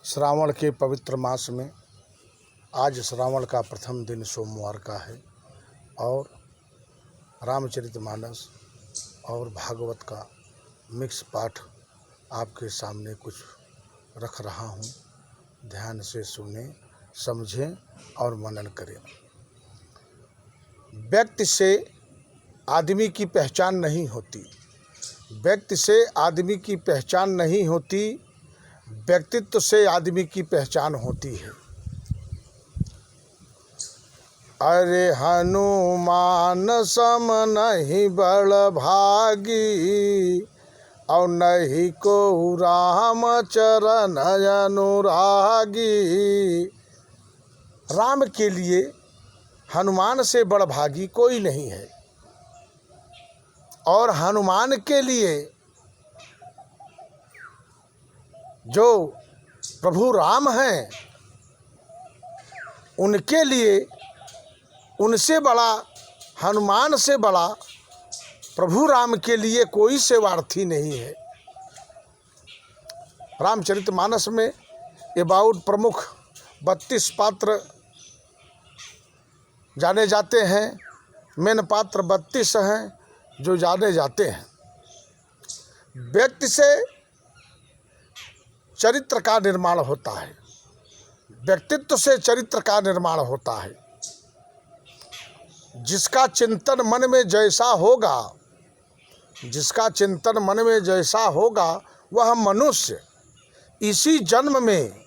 श्रावण के पवित्र मास में आज श्रावण का प्रथम दिन सोमवार का है और रामचरितमानस और भागवत का मिक्स पाठ आपके सामने कुछ रख रहा हूँ। ध्यान से सुने, समझें और मनन करें। व्यक्ति से आदमी की पहचान नहीं होती, व्यक्ति से आदमी की पहचान नहीं होती, व्यक्तित्व से आदमी की पहचान होती है। अरे हनुमान सम नहीं बड़ भागी, और नहीं को राम चरण अनुरागी। राम के लिए हनुमान से बड़ भागी कोई नहीं है, और हनुमान के लिए जो प्रभु राम हैं उनके लिए उनसे बड़ा, हनुमान से बड़ा प्रभु राम के लिए कोई सेवार्थी नहीं है। रामचरितमानस में अबाउट प्रमुख 32 पात्र जाने जाते हैं। मेन पात्र 32 हैं जो जाने जाते हैं। व्यक्ति से चरित्र का निर्माण होता है, व्यक्तित्व से चरित्र का निर्माण होता है। जिसका चिंतन मन में जैसा होगा, जिसका चिंतन मन में जैसा होगा वह मनुष्य इसी जन्म में,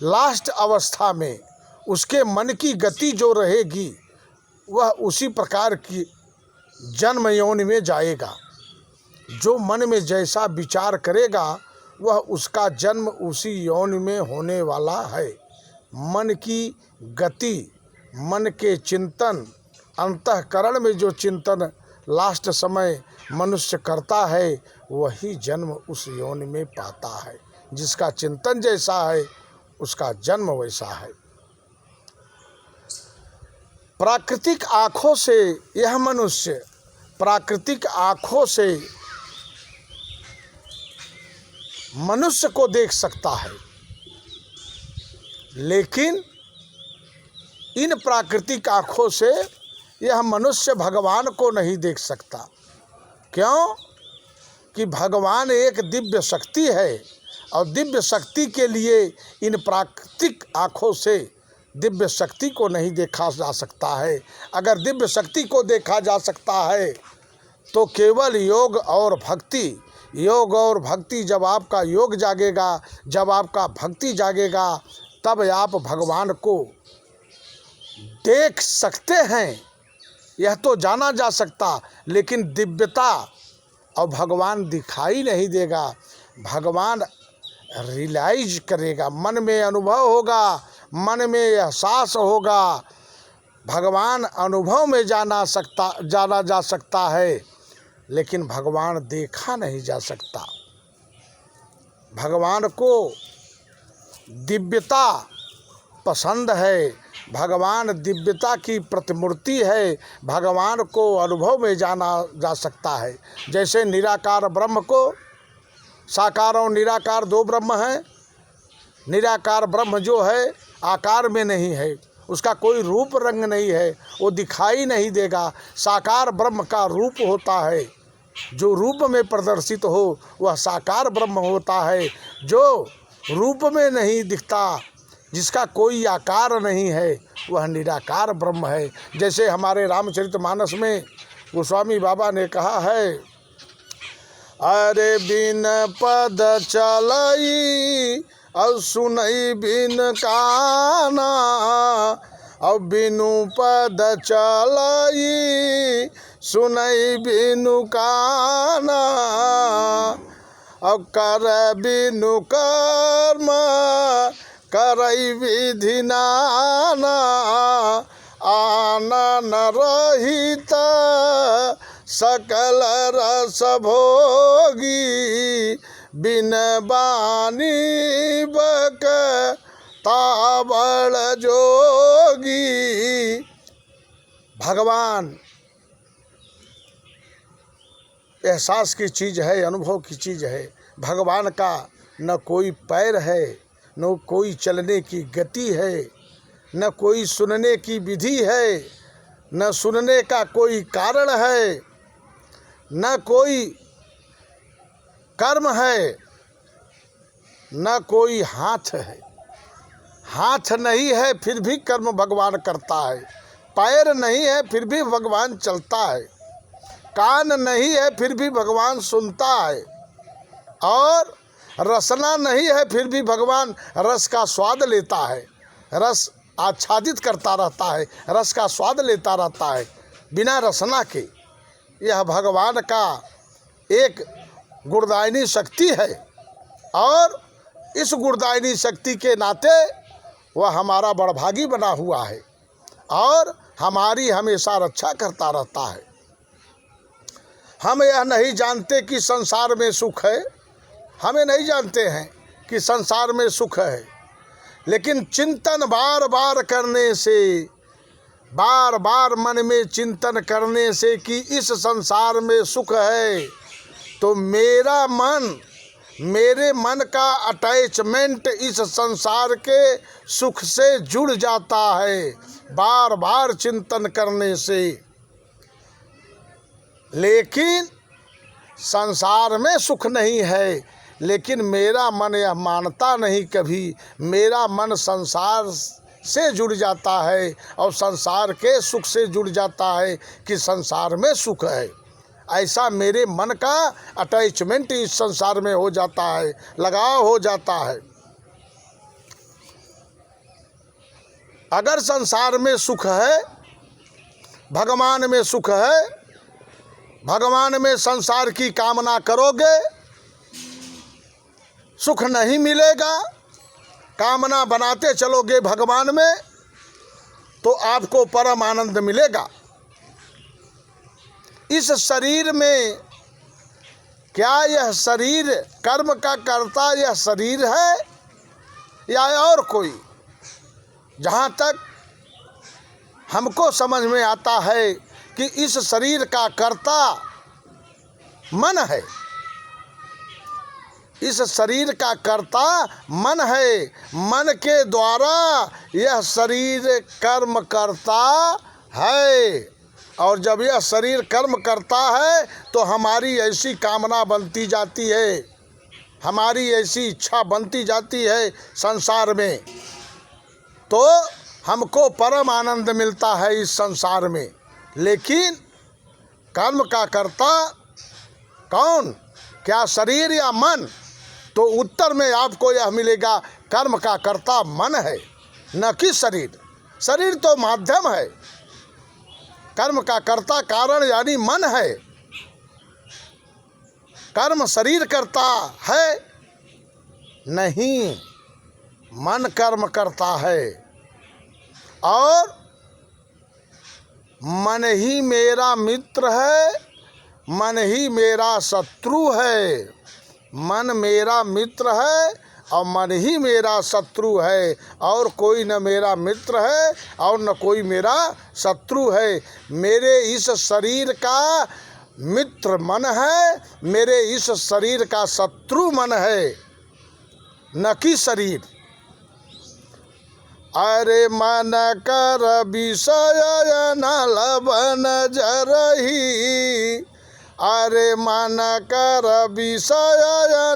लास्ट अवस्था में उसके मन की गति जो रहेगी वह उसी प्रकार की जन्म योनि में जाएगा। जो मन में जैसा विचार करेगा वह उसका जन्म उसी योनि में होने वाला है। मन की गति, मन के चिंतन, अंतःकरण में जो चिंतन लास्ट समय मनुष्य करता है वही जन्म उस योनि में पाता है। जिसका चिंतन जैसा है उसका जन्म वैसा है। प्राकृतिक आँखों से यह मनुष्य प्राकृतिक आँखों से मनुष्य को देख सकता है, लेकिन इन प्राकृतिक आँखों से यह मनुष्य भगवान को नहीं देख सकता। क्यों? कि भगवान एक दिव्य शक्ति है, और दिव्य शक्ति के लिए इन प्राकृतिक आँखों से दिव्य शक्ति को नहीं देखा जा सकता है। अगर दिव्य शक्ति को देखा जा सकता है तो केवल योग और भक्ति, योग और भक्ति, जब आपका योग जागेगा, जब आपका भक्ति जागेगा, तब आप भगवान को देख सकते हैं। यह तो जाना जा सकता, लेकिन दिव्यता और भगवान दिखाई नहीं देगा। भगवान रियलाइज करेगा, मन में अनुभव होगा, मन में एहसास होगा। भगवान अनुभव में जाना जा सकता है, लेकिन भगवान देखा नहीं जा सकता। भगवान को दिव्यता पसंद है, भगवान दिव्यता की प्रतिमूर्ति है। भगवान को अनुभव में जाना जा सकता है। जैसे निराकार ब्रह्म को, साकार और निराकार दो ब्रह्म हैं। निराकार ब्रह्म जो है आकार में नहीं है, उसका कोई रूप रंग नहीं है, वो दिखाई नहीं देगा। साकार ब्रह्म का रूप होता है, जो रूप में प्रदर्शित हो वह साकार ब्रह्म होता है। जो रूप में नहीं दिखता, जिसका कोई आकार नहीं है, वह निराकार ब्रह्म है। जैसे हमारे रामचरितमानस में गोस्वामी बाबा ने कहा है, अरे बिन पद चलई और सुनई बिन काना, और बिनु पद चलई सुनई बिनु काना, और कर बिनु कर्म करई विधि नाना, आनन रहित सकल रस भोगी, बिन बानी बक ताबड़ जोगी। भगवान एहसास की चीज़ है, अनुभव की चीज़ है। भगवान का न कोई पैर है, न कोई चलने की गति है, न कोई सुनने की विधि है, न सुनने का कोई कारण है, न कोई कर्म है, न कोई हाथ है। हाथ नहीं है फिर भी कर्म भगवान करता है, पैर नहीं है फिर भी भगवान चलता है, कान नहीं है फिर भी भगवान सुनता है, और रसना नहीं है फिर भी भगवान रस का स्वाद लेता है, रस आच्छादित करता रहता है, रस का स्वाद लेता रहता है बिना रसना के। यह भगवान का एक गुणदायिनी शक्ति है, और इस गुणदायिनी शक्ति के नाते वह हमारा बड़भागी बना हुआ है और हमारी हमेशा रक्षा करता रहता है। हम यह नहीं जानते कि संसार में सुख है, हमें नहीं जानते हैं कि संसार में सुख है, लेकिन चिंतन बार बार करने से, बार बार मन में चिंतन करने से कि इस संसार में सुख है, तो मेरे मन का अटैचमेंट इस संसार के सुख से जुड़ जाता है बार बार चिंतन करने से। लेकिन संसार में सुख नहीं है, लेकिन मेरा मन यह मानता नहीं कभी, मेरा मन संसार से जुड़ जाता है और संसार के सुख से जुड़ जाता है कि संसार में सुख है। ऐसा मेरे मन का अटैचमेंट इस संसार में हो जाता है, लगाव हो जाता है। अगर संसार में सुख है, भगवान में सुख है, भगवान में संसार की कामना करोगे सुख नहीं मिलेगा, कामना बनाते चलोगे भगवान में तो आपको परम आनंद मिलेगा। इस शरीर में क्या यह शरीर कर्म का कर्ता यह शरीर है या और कोई? जहाँ तक हमको समझ में आता है कि इस शरीर का कर्ता मन है, इस शरीर का कर्ता मन है, मन के द्वारा यह शरीर कर्म करता है, और जब यह शरीर कर्म करता है तो हमारी ऐसी कामना बनती जाती है, हमारी ऐसी इच्छा बनती जाती है संसार में, तो हमको परम आनंद मिलता है इस संसार में। लेकिन कर्म का कर्ता कौन, क्या शरीर या मन? तो उत्तर में आपको यह मिलेगा, कर्म का कर्ता मन है, न कि शरीर। शरीर तो माध्यम है, कर्म का कर्ता कारण यानी मन है। कर्म शरीर करता है नहीं, मन कर्म करता है, और मन ही मेरा मित्र है, मन ही मेरा शत्रु है। मन मेरा मित्र है और मन ही मेरा शत्रु है, और कोई न मेरा मित्र है और न कोई मेरा शत्रु है। मेरे इस शरीर का मित्र मन है, मेरे इस शरीर का शत्रु मन है, न कि शरीर। अरे मन कर विषय न लबन जरही, अरे मन कर विषय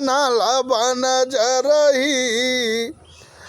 न लबन जरही,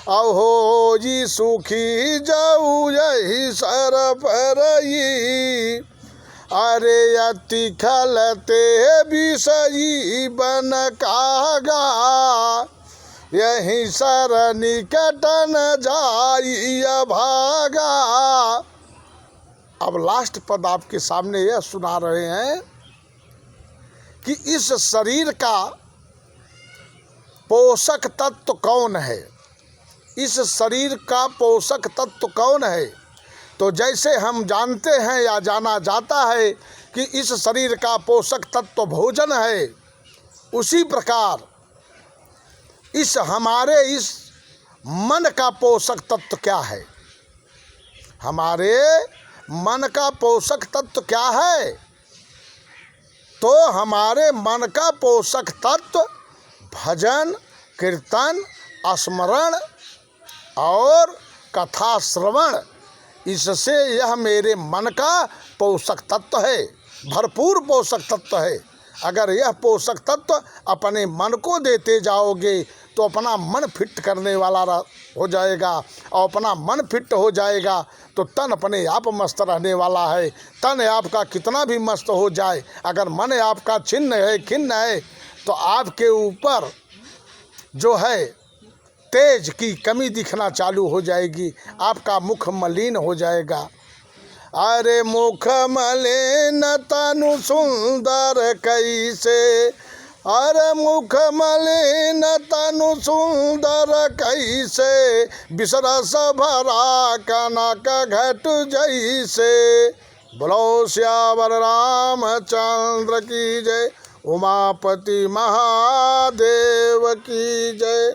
अहो जी सुखी जाऊ यही सर परही, अरे अति खलते विषयी बन कागा, यही सर निकट न जाई भागा। अब लास्ट पद आपके सामने यह सुना रहे हैं कि इस शरीर का पोषक तत्व कौन है, इस शरीर का पोषक तत्व कौन है। तो जैसे हम जानते हैं या जाना जाता है कि इस शरीर का पोषक तत्व भोजन है, उसी प्रकार इस हमारे इस मन का पोषक तत्व क्या है, हमारे मन का पोषक तत्व क्या है। तो हमारे मन का पोषक तत्व भजन, कीर्तन, स्मरण और कथा श्रवण, इससे यह मेरे मन का पोषक तत्व है, भरपूर पोषक तत्व है। अगर यह पोषक तत्व अपने मन को देते जाओगे तो अपना मन फिट करने वाला हो जाएगा, और अपना मन फिट हो जाएगा तो तन अपने आप मस्त रहने वाला है। तन आपका कितना भी मस्त हो जाए, अगर मन आपका छिन्न है, खिन्न है, तो आपके ऊपर जो है तेज की कमी दिखना चालू हो जाएगी, आपका मुख मलिन हो जाएगा। अरे मुख मलिन तनु सुंदर कैसे, अरे मुख मलिन तनु सुंदर कैसे, बिसरस भरा कनक घट जैसे। बोलो श्यावर रामचंद्र की जय, उमापति महादेव की जय।